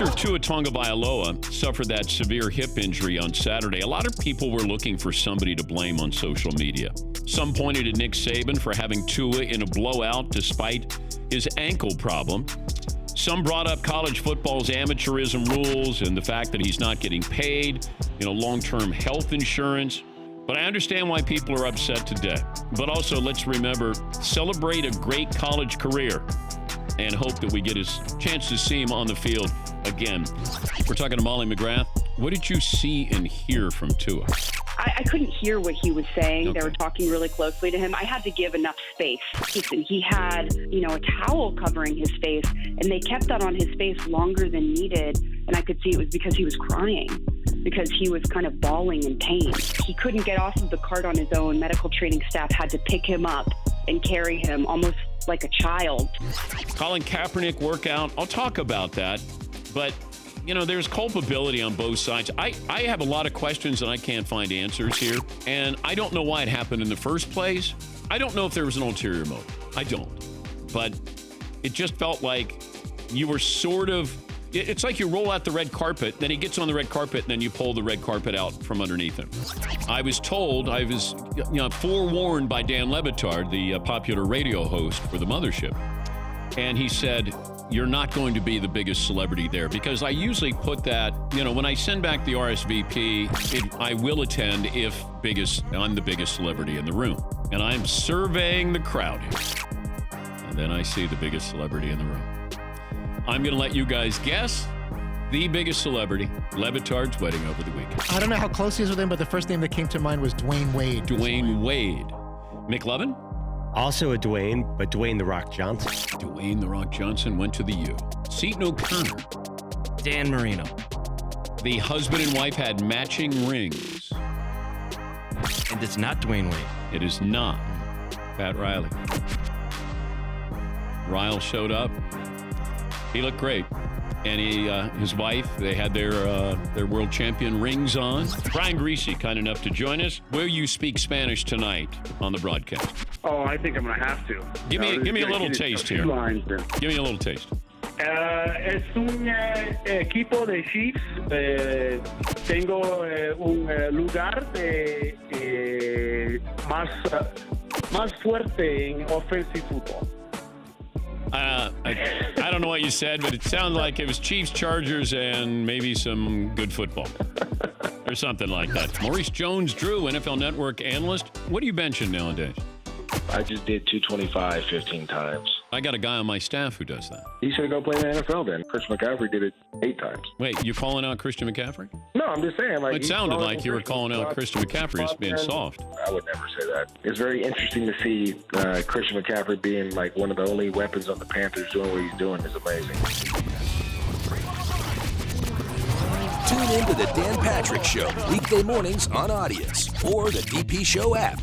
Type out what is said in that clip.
After Tua Tagovailoa suffered that severe hip injury on Saturday, a lot of people were looking for somebody to blame on social media. Some pointed at Nick Saban for having Tua in a blowout despite his ankle problem. Some brought up college football's amateurism rules and the fact that he's not getting paid, long-term health insurance. But I understand why people are upset today. But also, let's remember, celebrate a great college career and hope that we get a chance to see him on the field again. We're talking to Molly McGrath. What did you see and hear from Tua? I couldn't hear what he was saying. Okay. They were talking really closely to him. I had to give enough space. Listen, he had, a towel covering his face, and they kept that on his face longer than needed. And I could see it was because he was crying, because he was kind of bawling in pain. He couldn't get off of the cart on his own. Medical training staff had to pick him up and carry him almost like a child. Colin Kaepernick workout. I'll talk about that. But, there's culpability on both sides. I have a lot of questions and I can't find answers here. And I don't know why it happened in the first place. I don't know if there was an ulterior motive. I don't. But it just felt like you were sort of... It's like you roll out the red carpet, then he gets on the red carpet, and then you pull the red carpet out from underneath him. I was forewarned by Dan Le Batard, the popular radio host for the Mothership. And he said, you're not going to be the biggest celebrity there. Because I usually put that, when I send back the RSVP, I will attend if I'm the biggest celebrity in the room. And I'm surveying the crowd here. And then I see the biggest celebrity in the room. I'm going to let you guys guess the biggest celebrity, Le Batard's wedding over the weekend. I don't know how close he is with him, but the first name that came to mind was Dwayne Wade. Dwayne Wade. McLovin? Also a Dwayne, but Dwayne The Rock Johnson. Dwayne The Rock Johnson went to the U. Seton O'Connor. Dan Marino. The husband and wife had matching rings. And it's not Dwayne Wade. It is not Pat Riley. Ryle showed up. He looked great. And his wife, they had their world champion rings on. Brian Griese, kind enough to join us. Will you speak Spanish tonight on the broadcast? Oh, I think I'm going to have to. Give me a little taste here. Give me a little taste. Es un equipo de Chiefs. Tengo un lugar más fuerte en offensive football. I don't know what you said, but it sounded like it was Chiefs, Chargers, and maybe some good football. Or something like that. Maurice JonesDrew, NFL Network analyst. What are you benching nowadays? I just did 225 15 times. I got a guy on my staff who does that. He should go play in the NFL then. Chris McCaffrey did it 8 times. Wait, you calling out Christian McCaffrey? No, I'm just saying. It sounded like you were calling out Christian McCaffrey as being soft. I would never say that. It's very interesting to see Christian McCaffrey being like one of the only weapons on the Panthers. Doing what he's doing is amazing. Tune in to the Dan Patrick Show weekday mornings on Audience or the DP Show app.